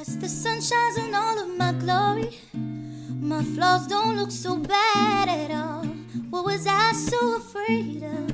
As the sun shines on all of my glory, my flaws don't look so bad at all. What was I so afraid of?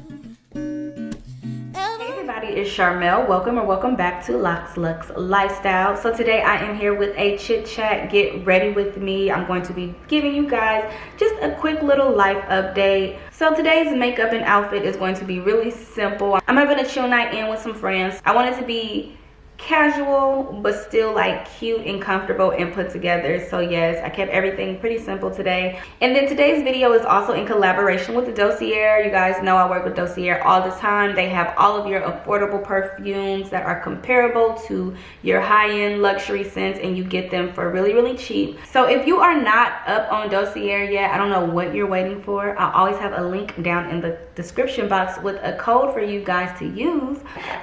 Hey everybody, it's Sharmel. Welcome back to Lux Lifestyle. So today I am here with a chit chat. Get ready with me. I'm going to be giving you guys just a quick little life update. So today's makeup and outfit is going to be really simple. I'm having a chill night in with some friends. I want it to be casual but still like cute and comfortable and put together. So yes, I kept everything pretty simple today. And then today's video is also in collaboration with the DOSSIER. You guys know I work with DOSSIER all the time. They have all of your affordable perfumes that are comparable to your high-end luxury scents, and you get them for really cheap. So if you are not up on DOSSIER yet, I don't know what you're waiting for. I always have a link down in the description box with a code for you guys to use.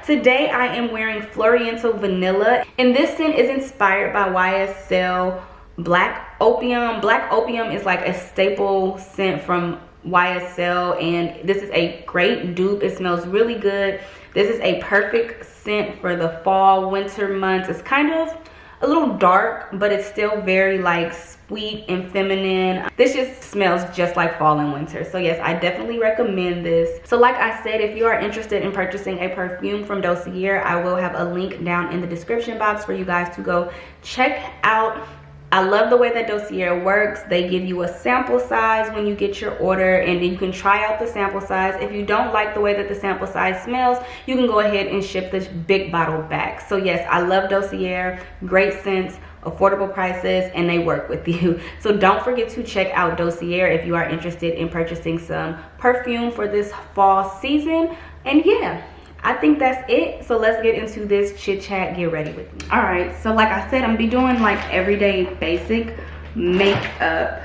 Today I am wearing Floriental Vanilla, and this scent is inspired by YSL Black Opium. Black Opium is like a staple scent from YSL, and this is a great dupe. It smells really good. This is a perfect scent for the fall winter months. It's kind of a little dark, but it's still very like sweet and feminine. This just smells just like fall and winter. So yes, I definitely recommend this. So like I said, if you are interested in purchasing a perfume from DOSSIER, I will have a link down in the description box for you guys to go check out. I love the way that DOSSIER works. They give you a sample size when you get your order, and then you can try out the sample size. If you don't like the way that the sample size smells, you can go ahead and ship this big bottle back. So yes, I love DOSSIER. Great scents, affordable prices, and they work with you. So don't forget to check out DOSSIER if you are interested in purchasing some perfume for this fall season. And yeah, I think that's it. So let's get into this chit chat. Get ready with me. All right, so like I said, I'm gonna be doing like everyday basic makeup.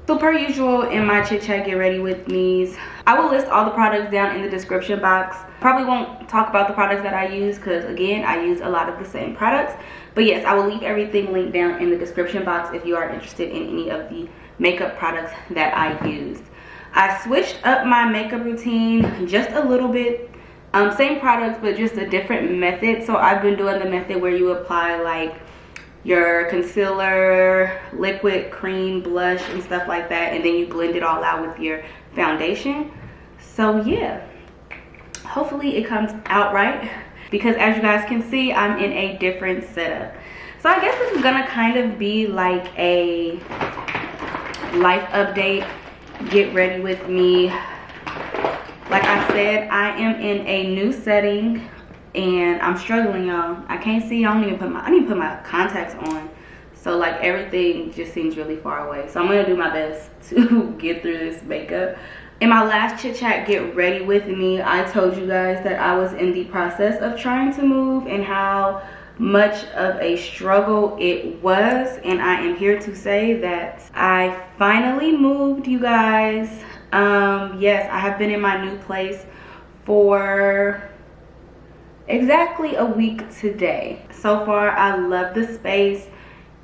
So per usual in my chit chat get ready with me's, I will list all the products down in the description box. Probably won't talk about the products that I use because again, I use a lot of the same products. But yes, I will leave everything linked down in the description box if you are interested in any of the makeup products that I used. I switched up my makeup routine just a little bit. Same products, but just a different method. So I've been doing the method where you apply like your concealer, liquid, cream, blush, and stuff like that. And then you blend it all out with your foundation. So yeah, hopefully it comes out right. Because as you guys can see, I'm in a different setup. So I guess this is gonna kind of be like a life update. Get ready with me. Like I said, I am in a new setting and I'm struggling, y'all. I can't see. I need to put my contacts on. So like everything just seems really far away. So I'm gonna do my best to get through this makeup. In my last chit chat, get ready with me, I told you guys that I was in the process of trying to move and how much of a struggle it was, and I am here to say that I finally moved, you guys. Yes, I have been in my new place for exactly a week today. So far I love the space.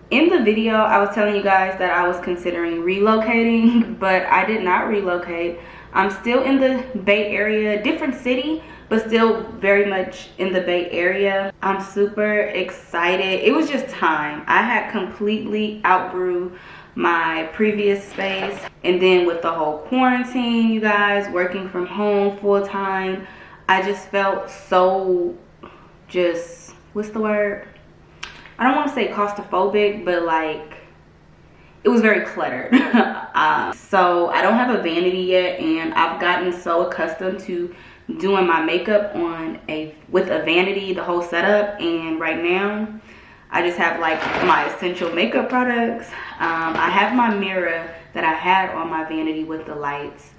In the video I was telling you guys that I was considering relocating, but I did not relocate. I'm still in the Bay Area, different city, but still very much in the Bay Area. I'm super excited. It was just time. I had completely outgrew my previous space, and then with the whole quarantine, you guys, working from home full time, I just felt so just, what's the word? I don't want to say claustrophobic, but like it was very cluttered. So I don't have a vanity yet, and I've gotten so accustomed to doing my makeup with a vanity, the whole setup, and right now I just have like my essential makeup products. I have my mirror that I had on my vanity with the lights,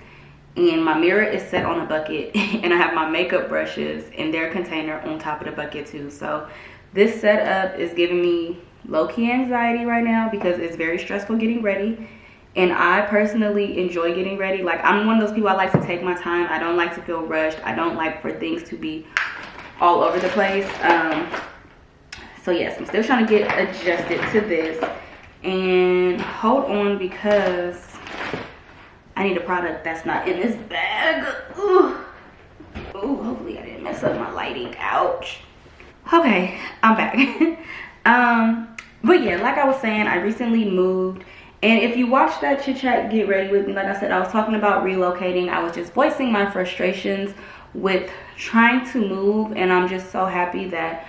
and my mirror is set on a bucket, and I have my makeup brushes in their container on top of the bucket too. So this setup is giving me low-key anxiety right now because it's very stressful getting ready. And I personally enjoy getting ready. Like, I'm one of those people, I like to take my time. I don't like to feel rushed. I don't like for things to be all over the place. So yes, I'm still trying to get adjusted to this. And hold on, because I need a product that's not in this bag. Ooh, hopefully I didn't mess up my lighting. Ouch. Okay, I'm back. But yeah, like I was saying, I recently moved, and if you watch that chit chat get ready with me, like I said, I was talking about relocating. I was just voicing my frustrations with trying to move, and I'm just so happy that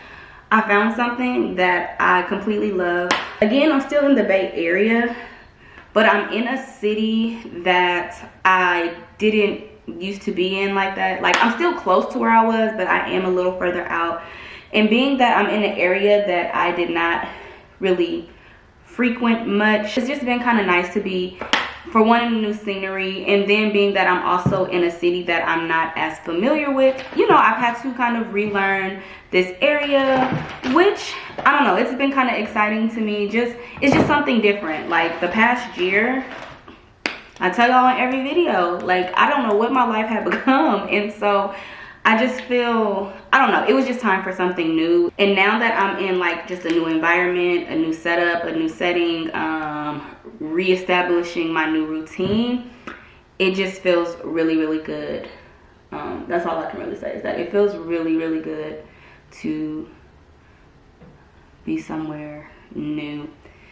I found something that I completely love. Again, I'm still in the Bay Area, but I'm in a city that I didn't used to be in like that. Like, I'm still close to where I was, but I am a little further out. And being that I'm in an area that I did not really frequent much, it's just been kind of nice to be, for one, in new scenery, and then being that I'm also in a city that I'm not as familiar with. You know, I've had to kind of relearn this area, which, I don't know, it's been kind of exciting to me. It's just something different. Like, the past year, I tell y'all in every video, like, I don't know what my life had become, and so I just feel, I don't know, it was just time for something new. And now that I'm in like just a new environment, a new setup, a new setting, reestablishing my new routine, it just feels really, really good. That's all I can really say, is that it feels really, really good to be somewhere new.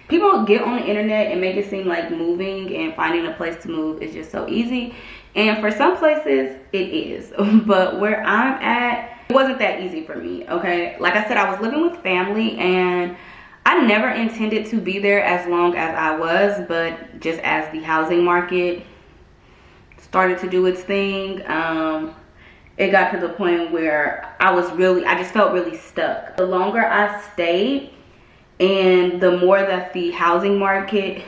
People get on the internet and make it seem like moving and finding a place to move is just so easy. And for some places, it is. But where I'm at, it wasn't that easy for me, okay? Like I said, I was living with family, and I never intended to be there as long as I was. But just as the housing market started to do its thing, it got to the point where I just felt really stuck. The longer I stayed, and the more that the housing market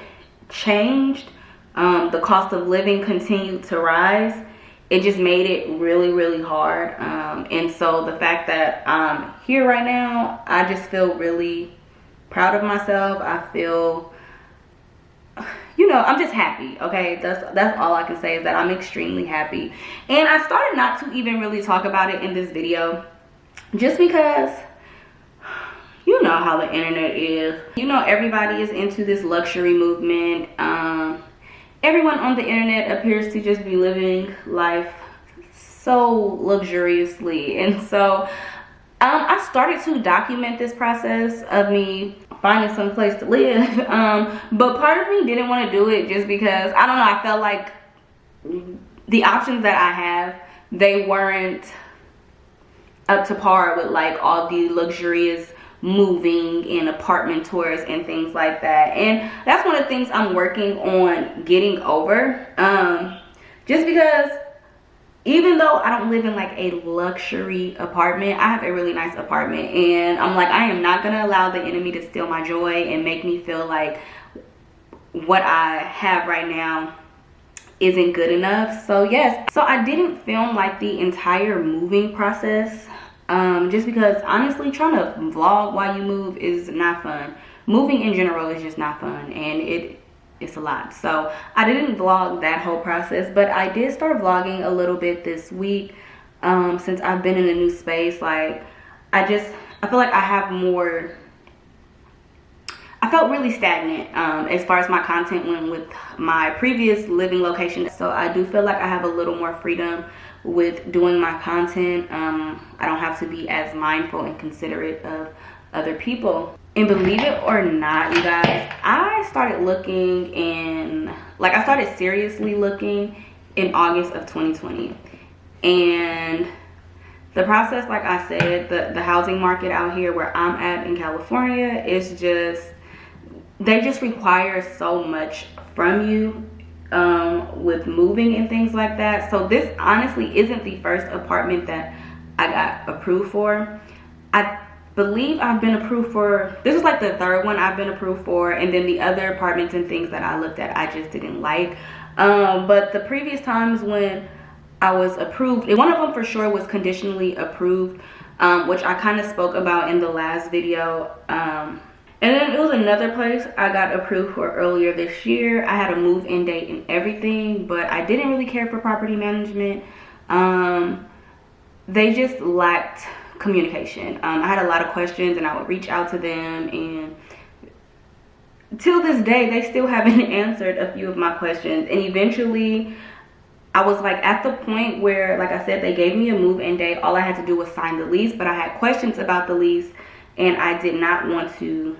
changed, the cost of living continued to rise. It just made it really, really hard. And so the fact that I'm here right now, I just feel really proud of myself. I feel, you know, I'm just happy, okay? That's all I can say, is that I'm extremely happy. And I started not to even really talk about it in this video, just because you know how the internet is. You know, everybody is into this luxury movement. Everyone on the internet appears to just be living life so luxuriously. And so I started to document this process of me finding some place to live. But part of me didn't want to do it just because, I don't know, I felt like the options that I have, they weren't up to par with like all the luxurious moving and apartment tours and things like that. And that's one of the things I'm working on getting over, just because even though I don't live in like a luxury apartment, I have a really nice apartment, and I'm like, I am not gonna allow the enemy to steal my joy and make me feel like what I have right now isn't good enough. So yes, so I didn't film like the entire moving process, just because honestly, trying to vlog while you move is not fun. Moving in general is just not fun, and it's a lot. So I didn't vlog that whole process, but I did start vlogging a little bit this week, since I've been in a new space. Like, I feel like I have more, I felt really stagnant as far as my content went with my previous living location. So I do feel like I have a little more freedom with doing my content. I don't have to be as mindful and considerate of other people. And believe it or not, you guys, I started looking I started seriously looking in August of 2020. And the process, like I said, the housing market out here where I'm at in California is just, they just require so much from you with moving and things like that. So this honestly isn't the first apartment that I got approved for. I believe I've been approved for, this is like the third one I've been approved for, and then the other apartments and things that I looked at, I just didn't like. But the previous times when I was approved, and one of them for sure was conditionally approved, which I kind of spoke about in the last video. And then it was another place I got approved for earlier this year. I had a move-in date and everything, but I didn't really care for property management. They just lacked communication. I had a lot of questions, and I would reach out to them, and till this day they still haven't answered a few of my questions. And eventually I was like at the point where, like I said, they gave me a move-in date. All I had to do was sign the lease, but I had questions about the lease, and I did not want to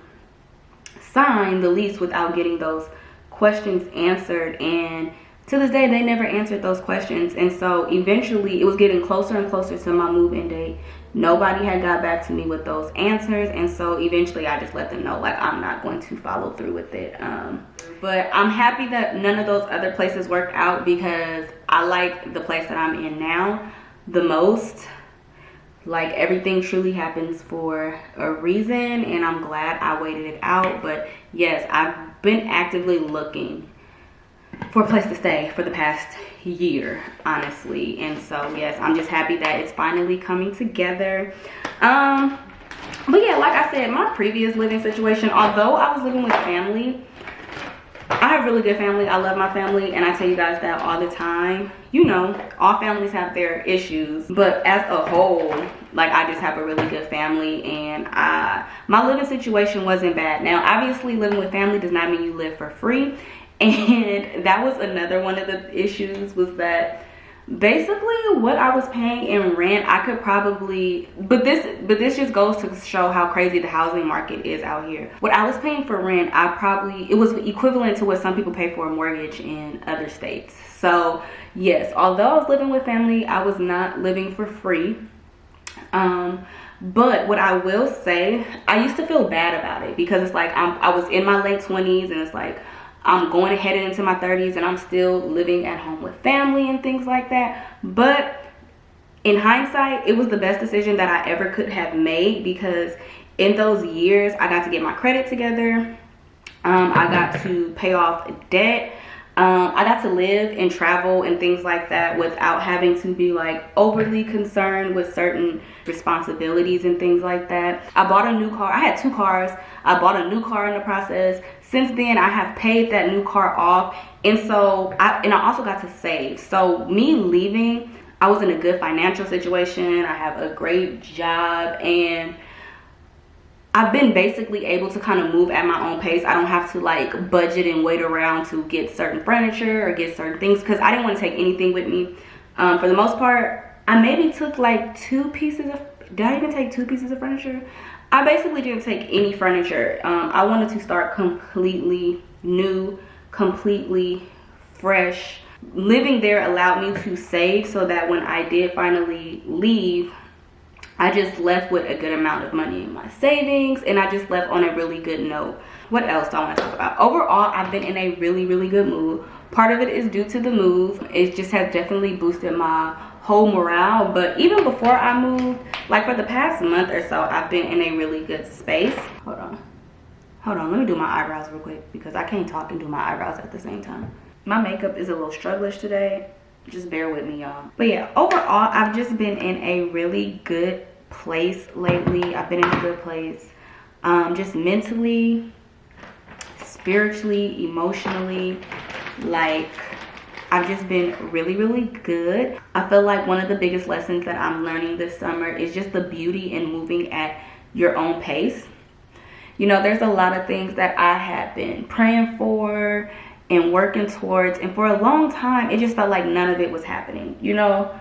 sign the lease without getting those questions answered. And to this day, they never answered those questions. And so eventually it was getting closer and closer to my move-in date. Nobody had got back to me with those answers, and so eventually I just let them know, like, I'm not going to follow through with it. But I'm happy that none of those other places worked out, because I like the place that I'm in now the most. Like, everything truly happens for a reason, and I'm glad I waited it out. But yes, I've been actively looking for a place to stay for the past year, honestly. And so yes, I'm just happy that it's finally coming together. But yeah, like I said, my previous living situation, although I was living with family, I have really good family. I love my family, and I tell you guys that all the time. You know, all families have their issues, but as a whole, like, I just have a really good family, and my living situation wasn't bad. Now, obviously, living with family does not mean you live for free. And that was another one of the issues, was that basically what I was paying in rent, I could probably, but this just goes to show how crazy the housing market is out here. What I was paying for rent, it was equivalent to what some people pay for a mortgage in other states. So yes, although I was living with family, I was not living for free. But what I will say, I used to feel bad about it, because it's like I was in my late 20s, and it's like I'm going ahead into my 30s, and I'm still living at home with family and things like that. But in hindsight, it was the best decision that I ever could have made, because in those years, I got to get my credit together. I got to pay off debt. I got to live and travel and things like that without having to be like overly concerned with certain responsibilities and things like that. I bought a new car. I had 2 cars. I bought a new car in the process. Since then, I have paid that new car off, and so I also got to save. So me leaving, I was in a good financial situation. I have a great job, and I've been basically able to kind of move at my own pace. I don't have to like budget and wait around to get certain furniture or get certain things, because I didn't want to take anything with me. For the most part, I maybe took like 2 pieces of, did I even take 2 pieces of furniture? I basically didn't take any furniture. I wanted to start completely new, completely fresh. Living there allowed me to save, so that when I did finally leave, I just left with a good amount of money in my savings, and I just left on a really good note. What else do I want to talk about? Overall, I've been in a really, really good mood. Part of it is due to the move. It just has definitely boosted my whole morale. But even before I moved, like for the past month or so, I've been in a really good space. Hold on, let me do my eyebrows real quick, because I can't talk and do my eyebrows at the same time. My makeup is a little strugglish today. Just bear with me, y'all. But yeah, overall, I've just been in a really good place lately. I've been in a good place, just mentally, spiritually, emotionally. Like, I've just been really, really good. I feel like one of the biggest lessons that I'm learning this summer is just the beauty in moving at your own pace. You know, there's a lot of things that I have been praying for and working towards, and for a long time it just felt like none of it was happening. You know,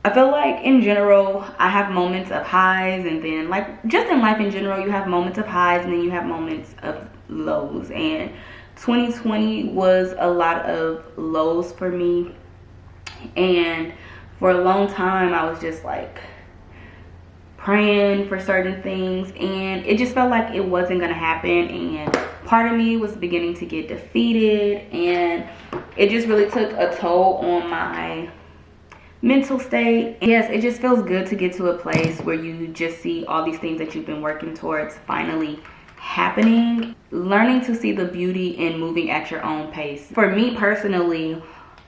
I feel like in general I have moments of highs, and then like just in life in general, you have moments of highs and then you have moments of lows, and 2020 was a lot of lows for me. And for a long time I was just like praying for certain things, and it just felt like it wasn't gonna happen, and part of me was beginning to get defeated, and it just really took a toll on my mental state. Yes, it just feels good to get to a place where you just see all these things that you've been working towards finally happening. Learning to see the beauty in moving at your own pace. For me personally,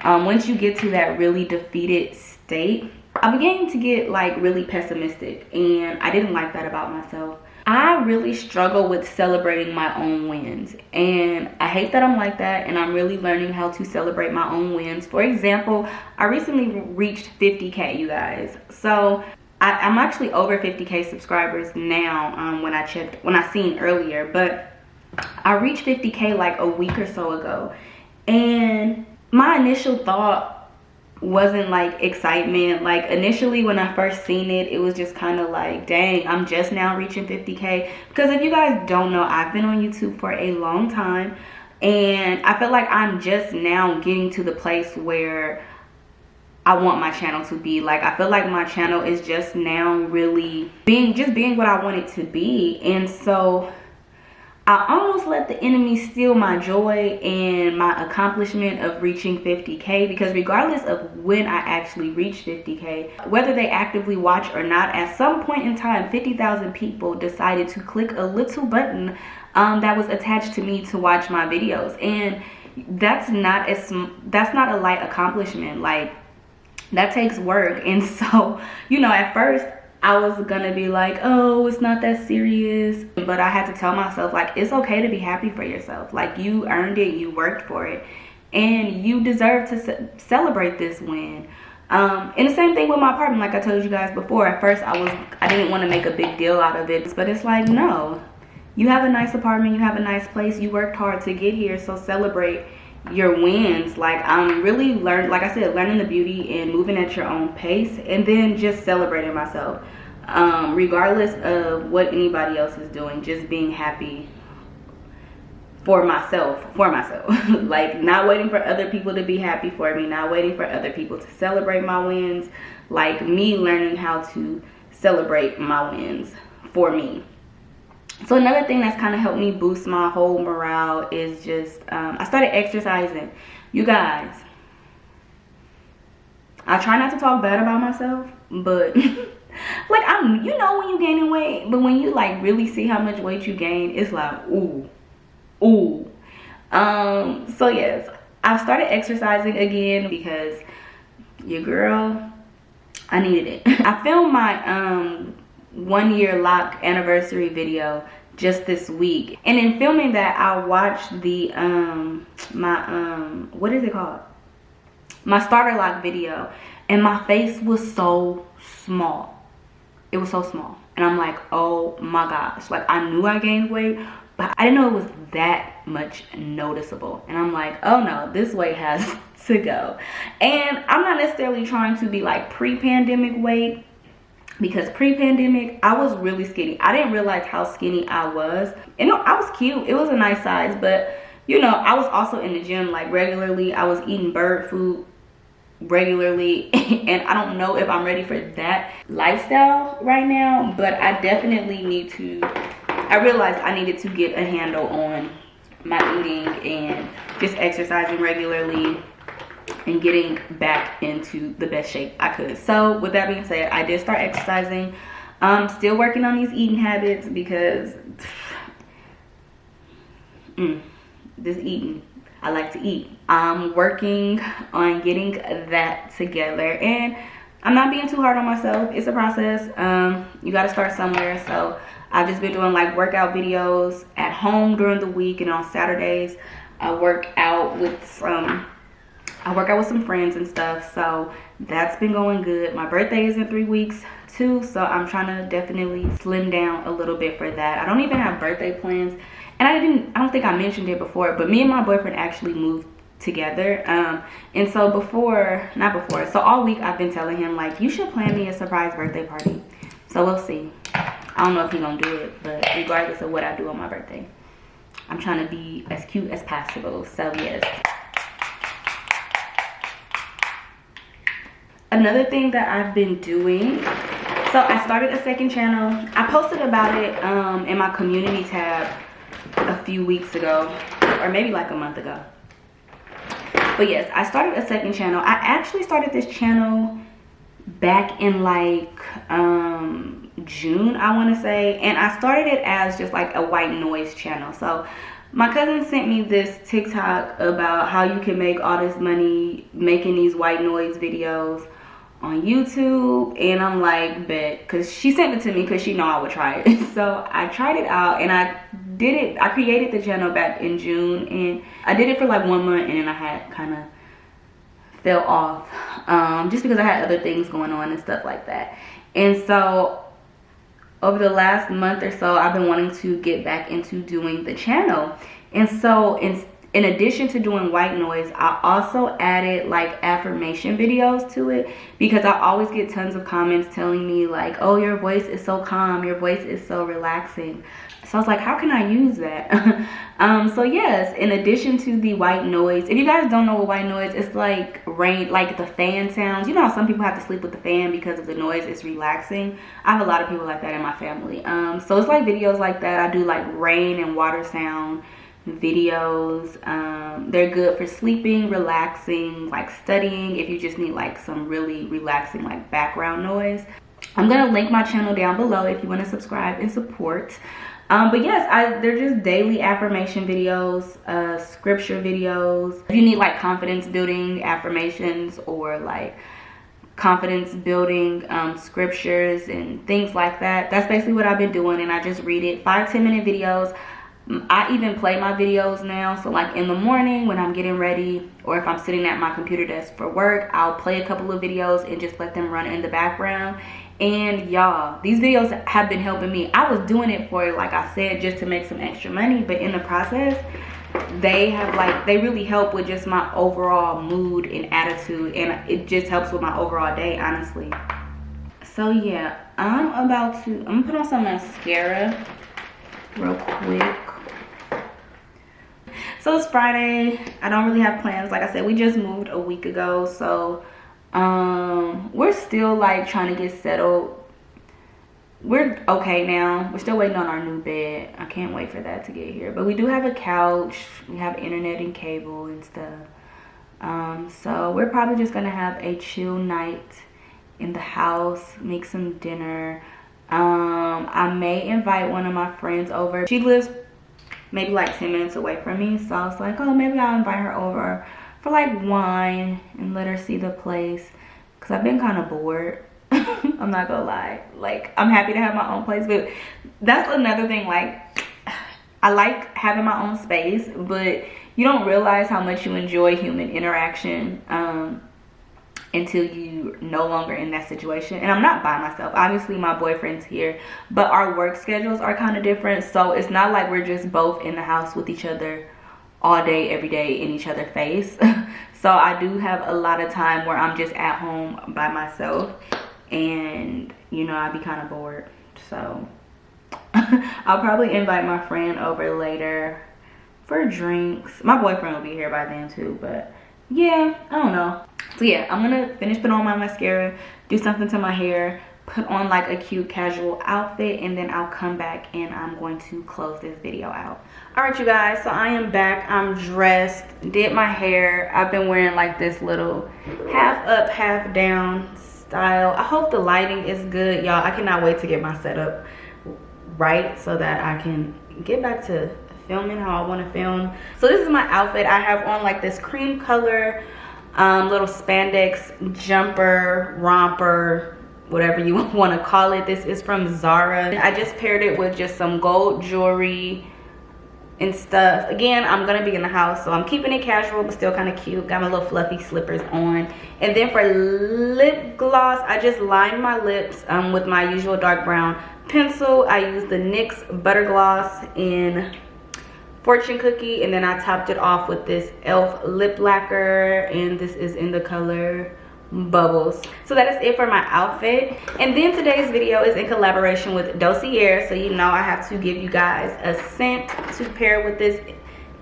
once you get to that really defeated state, I began to get like really pessimistic, and I didn't like that about myself. I really struggle with celebrating my own wins, and I hate that I'm like that, and I'm really learning how to celebrate my own wins. For example, I recently reached 50K, you guys. So I'm actually over 50K subscribers now, when I seen earlier, but I reached 50K like a week or so ago, and my initial thought wasn't like excitement. Like initially when I first seen it, it was just kind of like, dang, I'm just now reaching 50K. Because if you guys don't know, I've been on YouTube for a long time, and I feel like I'm just now getting to the place where I want my channel to be. Like I feel like my channel is just now really being what I want it to be. And so I almost let the enemy steal my joy and my accomplishment of reaching 50K, because regardless of when I actually reach 50K, whether they actively watch or not, at some point in time 50,000 people decided to click a little button that was attached to me to watch my videos. And that's not a light accomplishment. Like that takes work. And so, you know, at first I was gonna be like, oh, it's not that serious. But I had to tell myself, like, it's okay to be happy for yourself. Like, you earned it, you worked for it, and you deserve to celebrate this win. And the same thing with my apartment. Like I told you guys before, at first I didn't want to make a big deal out of it. But it's like, no, you have a nice apartment, you have a nice place, you worked hard to get here, so celebrate your wins. Like I'm really like I said, learning the beauty and moving at your own pace, and then just celebrating myself, regardless of what anybody else is doing. Just being happy for myself like not waiting for other people to be happy for me, not waiting for other people to celebrate my wins, like me learning how to celebrate my wins for me. So another thing that's kind of helped me boost my whole morale is just I started exercising. You guys, I try not to talk bad about myself, but like you know when you gaining weight, but when you like really see how much weight you gain, it's like ooh. So yes, I started exercising again because your girl, I needed it. I filmed my 1 year lock anniversary video just this week, and in filming that I watched the what is it called, my starter lock video, and my face was so small. It was so small, and I'm like, oh my gosh, like I knew I gained weight, but I didn't know it was that much noticeable. And I'm like, oh no, this weight has to go. And I'm not necessarily trying to be like pre-pandemic weight, because pre-pandemic I was really skinny. I didn't realize how skinny I was. And no, I was cute, it was a nice size, but you know, I was also in the gym like regularly. I was eating bird food regularly, and I don't know if I'm ready for that lifestyle right now, but I definitely need to. I realized I needed to get a handle on my eating and just exercising regularly and getting back into the best shape I could. So with that being said, I did start exercising. I'm still working on these eating habits, because this eating, I like to eat. I'm working on getting that together, and I'm not being too hard on myself. It's a process. You got to start somewhere. So I've just been doing like workout videos at home during the week, and on Saturdays I work out with some friends and stuff. So that's been going good. My birthday is in 3 weeks too, so I'm trying to definitely slim down a little bit for that. I don't even have birthday plans, and I don't think I mentioned it before, but me and my boyfriend actually moved together, and so so all week I've been telling him like, you should plan me a surprise birthday party. So we'll see. I don't know if he's gonna do it, but regardless of what I do on my birthday, I'm trying to be as cute as possible. So yes. Another thing that I've been doing, so I started a second channel. I posted about it in my community tab a few weeks ago, or maybe like a month ago. But yes, I started a second channel. I actually started this channel back in like June, I want to say, and I started it as just like a white noise channel. So my cousin sent me this TikTok about how you can make all this money making these white noise videos on YouTube, and I'm like, bet, because she sent it to me because she know I would try it. So I tried it out, and I did it. I created the channel back in June, and I did it for like 1 month, and then I had kind of fell off, just because I had other things going on and stuff like that. And so over the last month or so, I've been wanting to get back into doing the channel. And so in addition to doing white noise, I also added like affirmation videos to it, because I always get tons of comments telling me like, oh, your voice is so calm, your voice is so relaxing. So I was like, how can I use that? So yes, in addition to the white noise, if you guys don't know what white noise, it's like rain, like the fan sounds. You know how some people have to sleep with the fan because of the noise, it's relaxing. I have a lot of people like that in my family. So it's like videos like that. I do like rain and water sound videos. They're good for sleeping, relaxing, like studying, if you just need like some really relaxing like background noise. I'm gonna link my channel down below if you want to subscribe and support. But yes, they're just daily affirmation videos, scripture videos. If you need like confidence building affirmations or like confidence building scriptures and things like that, that's basically what I've been doing, and I just read it. 5-10 minute videos. I even play my videos now, so like in the morning when I'm getting ready, or if I'm sitting at my computer desk for work, I'll play a couple of videos and just let them run in the background. And y'all, these videos have been helping me. I was doing it for, like I said, just to make some extra money, but in the process they have like, they really help with just my overall mood and attitude, and it just helps with my overall day, honestly. So yeah, I'm gonna put on some mascara real quick. So it's Friday. I don't really have plans. Like I said, we just moved a week ago, so we're still like trying to get settled. We're okay now. We're still waiting on our new bed. I can't wait for that to get here. But we do have a couch. We have internet and cable and stuff. So we're probably just gonna have a chill night in the house, make some dinner. I may invite one of my friends over. She lives maybe like 10 minutes away from me, so I was like, oh, maybe I'll invite her over for like wine and let her see the place, because I've been kind of bored. I'm not gonna lie, like I'm happy to have my own place, but that's another thing, like I like having my own space, but you don't realize how much you enjoy human interaction until you're no longer in that situation. And I'm not by myself, obviously my boyfriend's here, but our work schedules are kind of different, so it's not like we're just both in the house with each other all day every day in each other's face. So I do have a lot of time where I'm just at home by myself, and you know, I'd be kind of bored. So I'll probably invite my friend over later for drinks. My boyfriend will be here by then too, but yeah, I don't know. So yeah, I'm gonna finish putting on my mascara, do something to my hair, put on like a cute casual outfit, and then I'll come back and I'm going to close this video out. All right, you guys, so I am back. I'm dressed, did my hair. I've been wearing like this little half up, half down style. I hope the lighting is good, y'all. I cannot wait to get my setup right so that I can get back to filming how I want to film. So this is my outfit. I have on like this cream color little spandex jumper, romper, whatever you want to call it. This is from Zara. I just paired it with just some gold jewelry and stuff. Again, I'm gonna be in the house, so I'm keeping it casual but still kind of cute. Got my little fluffy slippers on. And then for lip gloss, I just lined my lips with my usual dark brown pencil. I used the NYX Butter Gloss in Fortune Cookie, and then I topped it off with this e.l.f. lip lacquer, and this is in the color Bubbles. So that is it for my outfit. And then today's video is in collaboration with DOSSIER, so you know I have to give you guys a scent to pair with this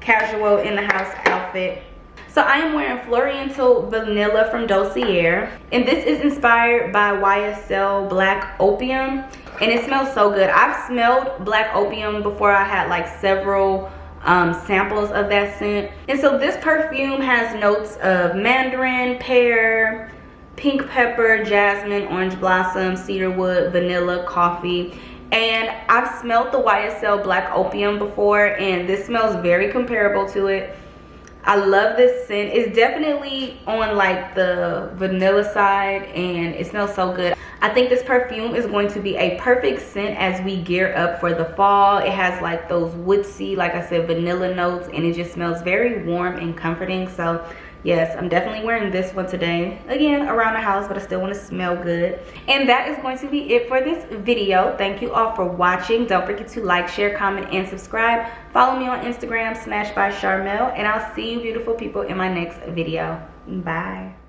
casual in the house outfit. So I am wearing Floriental Vanilla from DOSSIER, and this is inspired by YSL Black Opium, and it smells so good. I've smelled Black Opium before. I had like several samples of that scent. And so this perfume has notes of mandarin, pear, pink pepper, jasmine, orange blossom, cedarwood, vanilla, coffee. And I've smelled the YSL Black Opium before, and this smells very comparable to it. I love this scent. It's definitely on like the vanilla side, and it smells so good. I think this perfume is going to be a perfect scent as we gear up for the fall. It has like those woodsy, like I said, vanilla notes, and it just smells very warm and comforting. So yes, I'm definitely wearing this one today, again around the house, but I still want to smell good. And that is going to be it for this video. Thank you all for watching. Don't forget to like, share, comment, and subscribe. Follow me on Instagram, Snatched by Sharmel, and I'll see you beautiful people in my next video. Bye.